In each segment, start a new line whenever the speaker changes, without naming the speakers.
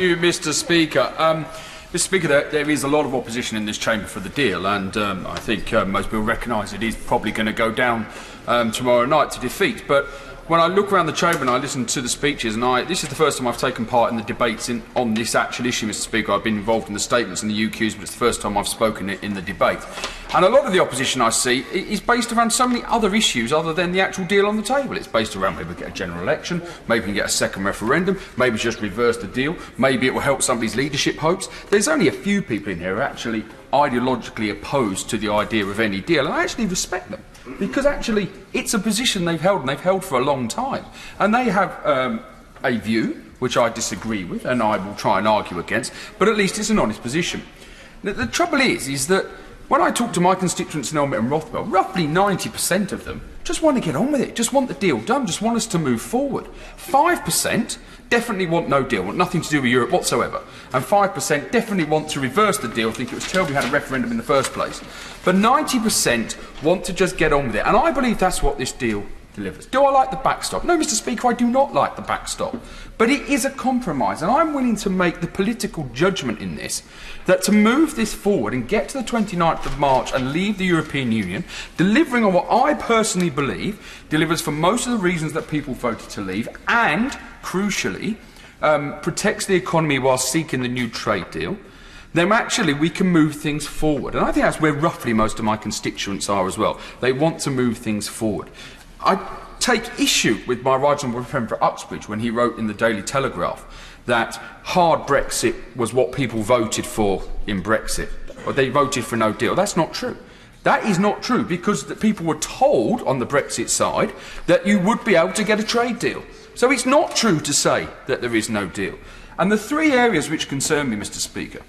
you, Mr. Speaker. Mr. Speaker, there is a lot of opposition in this chamber for the deal, and I think most people recognise it is probably going to go down tomorrow night to defeat. But when I look around the chamber and I listen to the speeches, and this is the first time I've taken part in the debates on this actual issue, Mr. Speaker. I've been involved in the statements and the UQs, but it's the first time I've spoken in the debate. And a lot of the opposition I see is based around so many other issues other than the actual deal on the table. It's based around maybe we get a general election, maybe we can get a second referendum, maybe just reverse the deal, maybe it will help somebody's leadership hopes. There's only a few people in here who are actually ideologically opposed to the idea of any deal, and I actually respect them, because actually it's a position they've held, and they've held for a long time. And they have a view, which I disagree with, and I will try and argue against, but at least it's an honest position. The trouble is that when I talk to my constituents in Elmet and Rothwell, roughly 90% of them just want to get on with it, just want the deal done, just want us to move forward. 5% definitely want no deal, want nothing to do with Europe whatsoever. And 5% definitely want to reverse the deal, think it was terrible we had a referendum in the first place. But 90% want to just get on with it. And I believe that's what this deal delivers. Do I like the backstop? No, Mr. Speaker, I do not like the backstop. But it is a compromise, and I'm willing to make the political judgment in this that to move this forward and get to the 29th of March and leave the European Union, delivering on what I personally believe delivers for most of the reasons that people voted to leave, and, crucially, protects the economy while seeking the new trade deal, then actually we can move things forward. And I think that's where roughly most of my constituents are as well. They want to move things forward. I take issue with my right honourable friend for Uxbridge when he wrote in the Daily Telegraph that hard Brexit was what people voted for in Brexit, or they voted for no deal. That's not true. That is not true, because the people were told on the Brexit side that you would be able to get a trade deal. So it's not true to say that there is no deal. And the three areas which concern me, Mr. Speaker,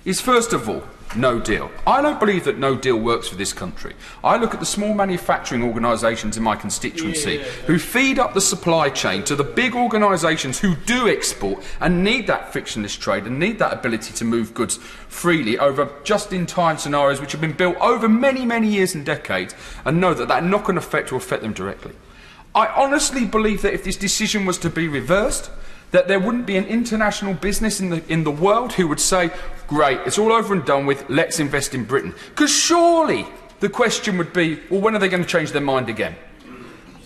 is first of all, no deal. I don't believe that no deal works for this country. I look at the small manufacturing organisations in my constituency who feed up the supply chain to the big organisations who do export and need that frictionless trade and need that ability to move goods freely over just-in-time scenarios which have been built over many, many years and decades, and know that that knock-on effect will affect them directly. I honestly believe that if this decision was to be reversed, that there wouldn't be an international business in the world who would say, great, it's all over and done with, let's invest in Britain. Because surely the question would be, well, when are they going to change their mind again?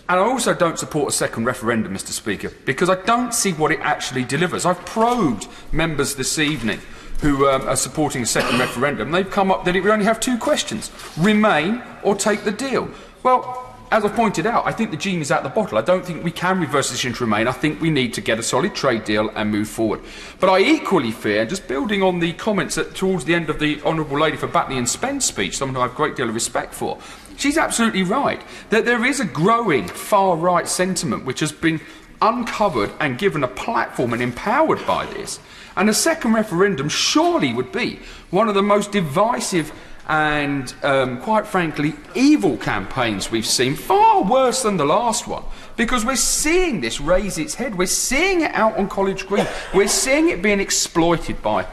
And I also don't support a second referendum, Mr. Speaker, because I don't see what it actually delivers. I've probed members this evening who are supporting a second referendum. They've come up that it would only have two questions: remain or take the deal. Well, as I've pointed out, I think the genie's out the bottle. I don't think we can reverse this into remain. I think we need to get a solid trade deal and move forward. But I equally fear, just building on the comments towards the end of the Honourable Lady for Batley and Spen's speech, someone who I have a great deal of respect for, she's absolutely right, that there is a growing far-right sentiment which has been uncovered and given a platform and empowered by this. And a second referendum surely would be one of the most divisive and, quite frankly, evil campaigns we've seen, far worse than the last one, because we're seeing this raise its head. We're seeing it out on College Green. We're seeing it being exploited by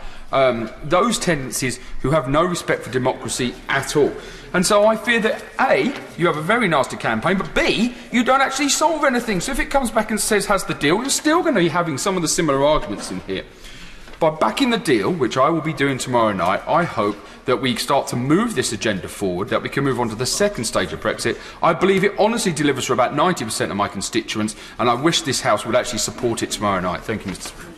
those tendencies who have no respect for democracy at all. And so I fear that, A, you have a very nasty campaign, but B, you don't actually solve anything. So if it comes back and says has the deal, you're still going to be having some of the similar arguments in here. By backing the deal, which I will be doing tomorrow night, I hope that we start to move this agenda forward, that we can move on to the second stage of Brexit. I believe it honestly delivers for about 90% of my constituents, and I wish this House would actually support it tomorrow night. Thank you, Mr. Speaker.